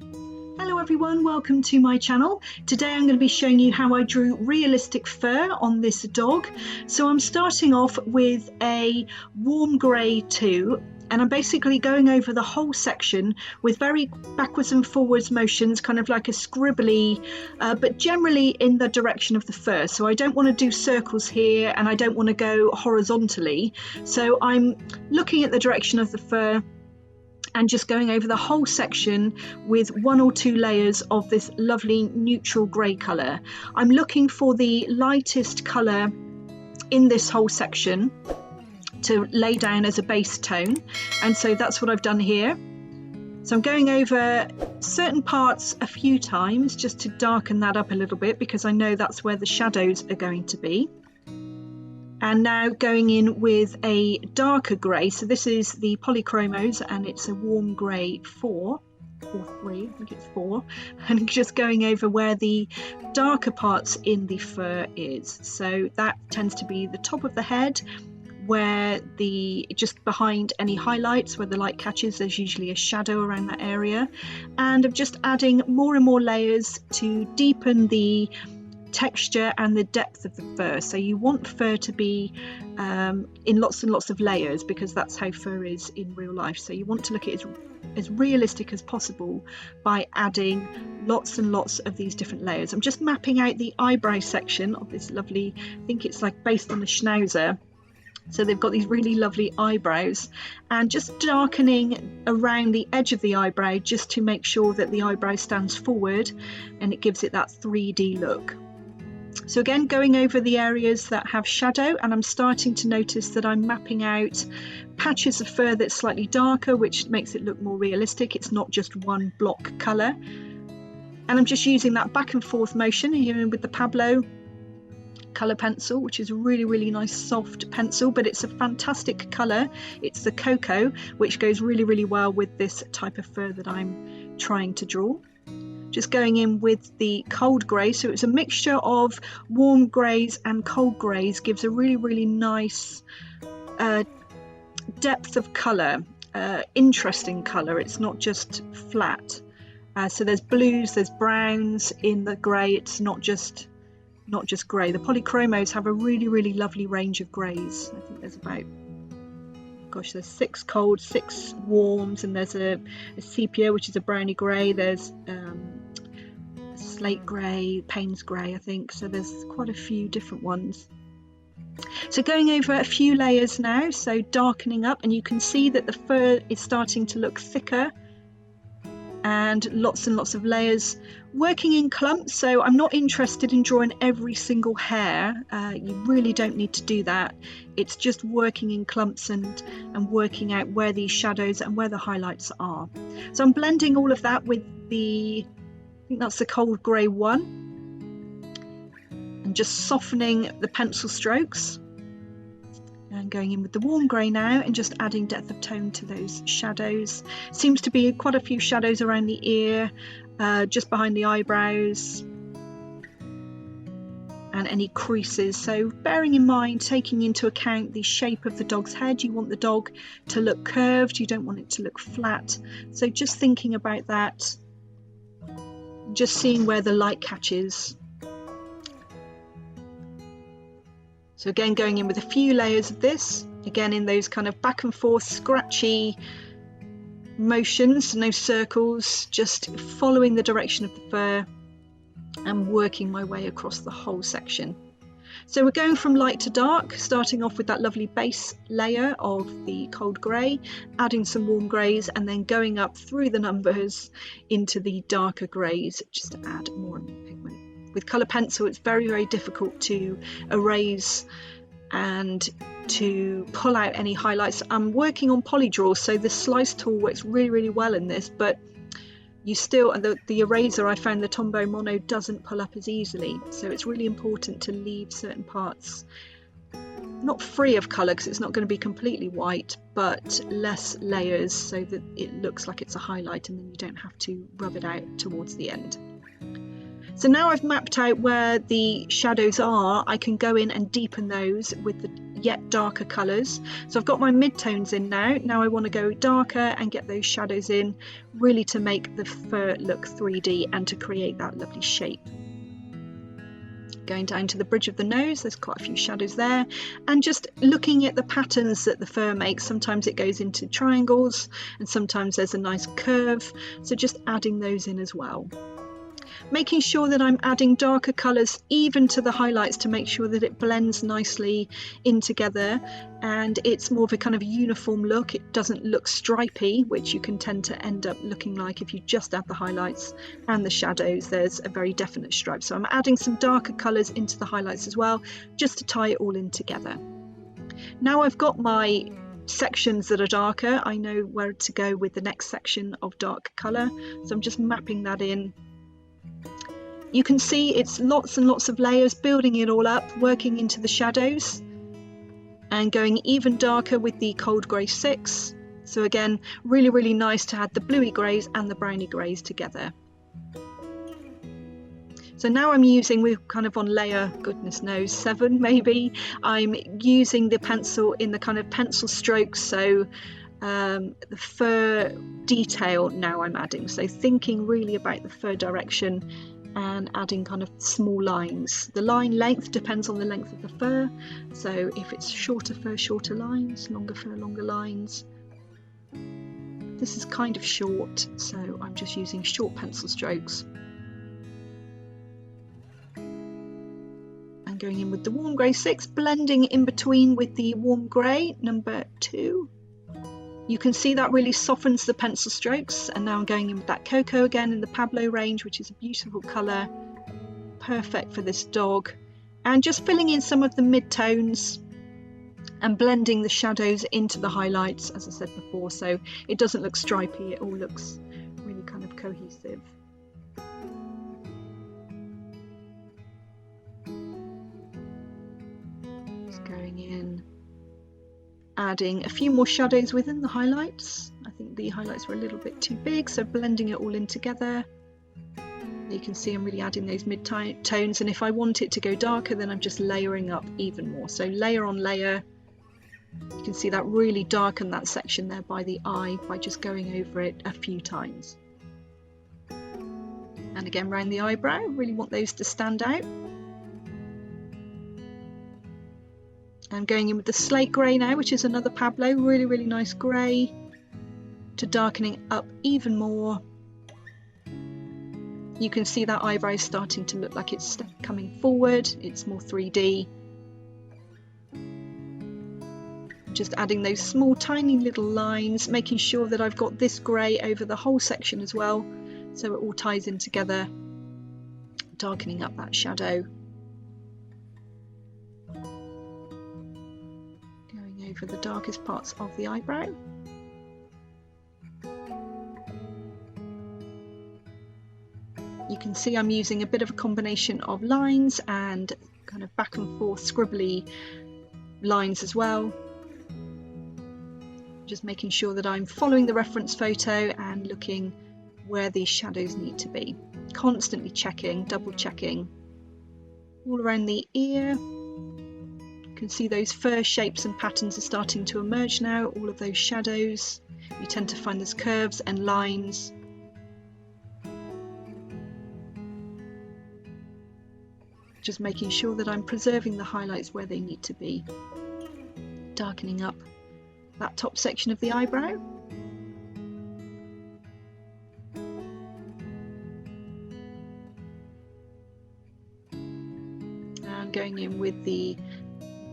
Hello everyone, welcome to my channel. Today I'm going to be showing you how I drew realistic fur on this dog. So I'm starting off with a warm grey 2 and I'm basically going over the whole section with very backwards and forwards motions, kind of like a scribbly, but generally in the direction of the fur. So I don't want to do circles here and I don't want to go horizontally. So I'm looking at the direction of the fur and just going over the whole section with 1 or 2 layers of this lovely neutral grey colour. I'm looking for the lightest colour in this whole section to lay down as a base tone, and so that's what I've done here. So I'm going over certain parts a few times just to darken that up a little bit because I know that's where the shadows are going to be. And now going in with a darker grey, so this is the Polychromos and it's a warm grey 4 or 3, I think it's 4, and just going over where the darker parts in the fur is. So that tends to be the top of the head, where just behind any highlights where the light catches, there's usually a shadow around that area. And I'm just adding more and more layers to deepen the texture and the depth of the fur. So you want fur to be in lots and lots of layers because that's how fur is in real life. So you want to look at it as realistic as possible by adding lots and lots of these different layers. I'm just mapping out the eyebrow section of this lovely, I think it's like based on the schnauzer. So they've got these really lovely eyebrows, and just darkening around the edge of the eyebrow just to make sure that the eyebrow stands forward and it gives it that 3D look. So again, going over the areas that have shadow, and I'm starting to notice that I'm mapping out patches of fur that's slightly darker, which makes it look more realistic. It's not just one block colour. And I'm just using that back and forth motion here with the Pablo colour pencil, which is a really nice soft pencil, but it's a fantastic colour. It's the cocoa, which goes really well with this type of fur that I'm trying to draw. Just going in with the cold grey, so it's a mixture of warm greys and cold greys, gives a really nice depth of colour, interesting colour. It's not just flat. So there's blues, there's browns in the grey. It's not just grey. The Polychromos have a really lovely range of greys. I think there's about, gosh, there's 6 cold, 6 warms, and there's a sepia, which is a browny grey. There's slate grey, Payne's grey, I think. So there's quite a few different ones. So going over a few layers now, so darkening up, and you can see that the fur is starting to look thicker and lots of layers, working in clumps. So I'm not interested in drawing every single hair. You really don't need to do that. It's just working in clumps and working out where these shadows and where the highlights are. So I'm blending all of that with I think that's the cold grey 1, and just softening the pencil strokes. And going in with the warm grey now and just adding depth of tone to those shadows. Seems to be quite a few shadows around the ear, just behind the eyebrows, and any creases. So bearing in mind, taking into account the shape of the dog's head, you want the dog to look curved, you don't want it to look flat. So just thinking about that, just seeing where the light catches. So again, going in with a few layers of this, again in those kind of back and forth scratchy motions, no circles, just following the direction of the fur and working my way across the whole section. So we're going from light to dark, starting off with that lovely base layer of the cold grey, adding some warm greys, and then going up through the numbers into the darker greys just to add more and more pigment. With colour pencil, it's very difficult to erase and to pull out any highlights. I'm working on polydraw, so the slice tool works really well in this, but you still, the eraser, I found the Tombow Mono doesn't pull up as easily, so it's really important to leave certain parts not free of colour because it's not going to be completely white, but less layers so that it looks like it's a highlight and then you don't have to rub it out towards the end. So now I've mapped out where the shadows are, I can go in and deepen those with the yet darker colours. So I've got my mid-tones in now. Now I want to go darker and get those shadows in, really to make the fur look 3D and to create that lovely shape. Going down to the bridge of the nose, there's quite a few shadows there, and just looking at the patterns that the fur makes. Sometimes it goes into triangles and sometimes there's a nice curve, so just adding those in as well. Making sure that I'm adding darker colours even to the highlights to make sure that it blends nicely in together and it's more of a kind of uniform look. It doesn't look stripy, which you can tend to end up looking like if you just add the highlights and the shadows. There's a very definite stripe. So I'm adding some darker colours into the highlights as well, just to tie it all in together. Now I've got my sections that are darker, I know where to go with the next section of dark colour. So I'm just mapping that in. You can see it's lots and lots of layers, building it all up, working into the shadows and going even darker with the cold grey 6. So again, really, really nice to add the bluey greys and the browny greys together. So now I'm using, we're kind of on layer, goodness knows, 7 maybe. I'm using the pencil in the kind of pencil strokes, so the fur detail now I'm adding. So thinking really about the fur direction and adding kind of small lines. The line length depends on the length of the fur, so if it's shorter fur, shorter lines, longer fur, longer lines. This is kind of short, so I'm just using short pencil strokes. And going in with the warm grey 6, blending in between with the warm grey number 2. You can see that really softens the pencil strokes, and now I'm going in with that cocoa again in the Pablo range, which is a beautiful colour, perfect for this dog, and just filling in some of the mid-tones and blending the shadows into the highlights, as I said before, so it doesn't look stripy, it all looks really kind of cohesive. Just going in, adding a few more shadows within the highlights. I think the highlights were a little bit too big, so blending it all in together. You can see I'm really adding those mid-tones, and if I want it to go darker, then I'm just layering up even more. So layer on layer. You can see that really darken that section there by the eye by just going over it a few times. And again around the eyebrow, really want those to stand out. I'm going in with the slate grey now, which is another Pablo, really, really nice grey, to darkening up even more. You can see that eyebrow starting to look like it's coming forward, it's more 3D. Just adding those small tiny little lines, making sure that I've got this grey over the whole section as well, so it all ties in together, darkening up that shadow. For the darkest parts of the eyebrow. You can see I'm using a bit of a combination of lines and kind of back and forth scribbly lines as well. Just making sure that I'm following the reference photo and looking where these shadows need to be. Constantly checking, double checking. All around the ear. You can see those fur shapes and patterns are starting to emerge now, all of those shadows. You tend to find there's curves and lines. Just making sure that I'm preserving the highlights where they need to be. Darkening up that top section of the eyebrow. And going in with the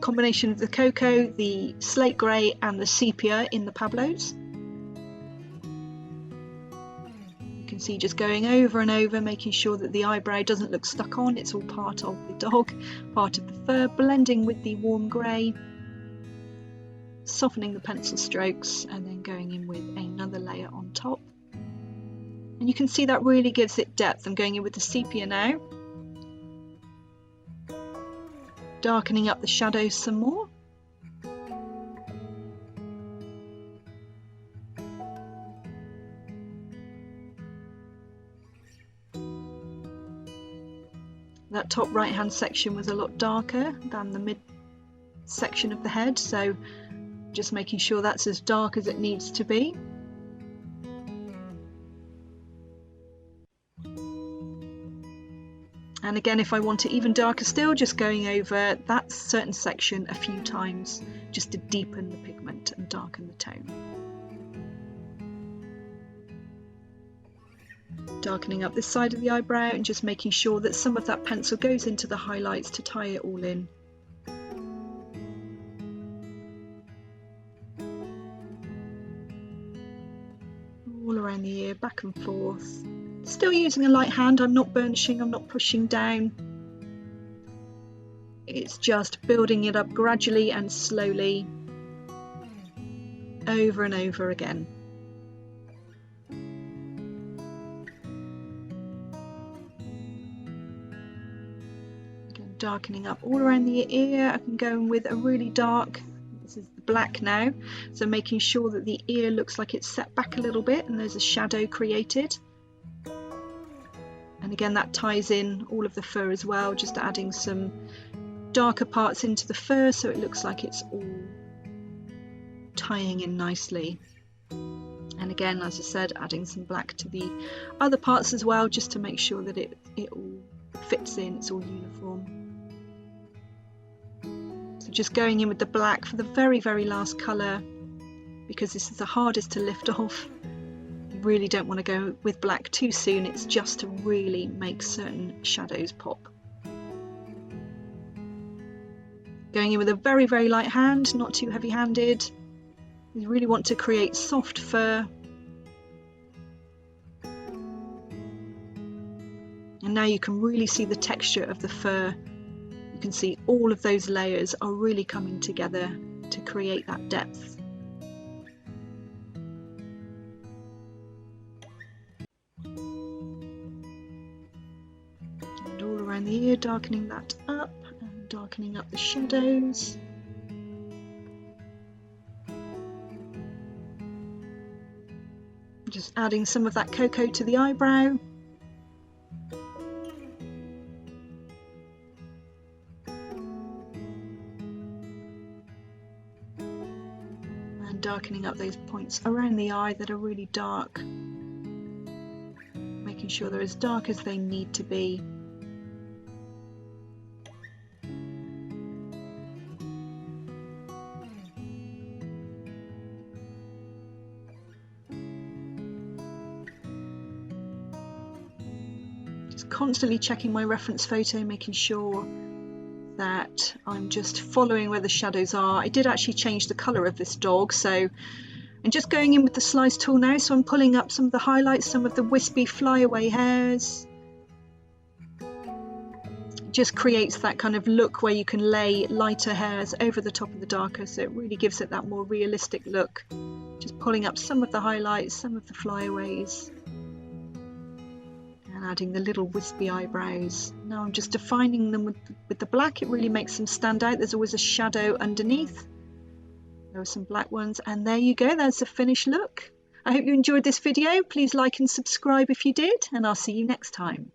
combination of the cocoa, the slate grey and the sepia in the Pablos. You can see just going over and over, making sure that the eyebrow doesn't look stuck on, it's all part of the dog, part of the fur, blending with the warm grey, softening the pencil strokes and then going in with another layer on top. And you can see that really gives it depth. I'm going in with the sepia now. Darkening up the shadows some more. That top right hand section was a lot darker than the section of the head, so just making sure that's as dark as it needs to be. And again, if I want it even darker still, just going over that certain section a few times just to deepen the pigment and darken the tone. Darkening up this side of the eyebrow and just making sure that some of that pencil goes into the highlights to tie it all in. All around the ear, back and forth. Still using a light hand, I'm not burnishing, I'm not pushing down. It's just building it up gradually and slowly, over and over again. Again, darkening up all around the ear. I can go in with a really dark, this is the black now, so making sure that the ear looks like it's set back a little bit and there's a shadow created. And again, that ties in all of the fur as well, just adding some darker parts into the fur so it looks like it's all tying in nicely. And again, as I said, adding some black to the other parts as well, just to make sure that it all fits in, it's all uniform. So just going in with the black for the very, very last colour, because this is the hardest to lift off. Really don't want to go with black too soon, it's just to really make certain shadows pop. Going in with a very, very light hand, not too heavy handed. You really want to create soft fur. And now you can really see the texture of the fur. You can see all of those layers are really coming together to create that depth. The ear, darkening that up and darkening up the shadows. Just adding some of that cocoa to the eyebrow. And darkening up those points around the eye that are really dark. Making sure they're as dark as they need to be. Constantly checking my reference photo, making sure that I'm just following where the shadows are. I did actually change the colour of this dog, so I'm just going in with the slice tool now, so I'm pulling up some of the highlights, some of the wispy flyaway hairs. It just creates that kind of look where you can lay lighter hairs over the top of the darker, so it really gives it that more realistic look. Just pulling up some of the highlights, some of the flyaways. And adding the little wispy eyebrows. Now I'm just defining them with the black. It really makes them stand out. There's always a shadow underneath. There are some black ones, and there you go, there's the finished look. I hope you enjoyed this video. Please like and subscribe if you did, and I'll see you next time.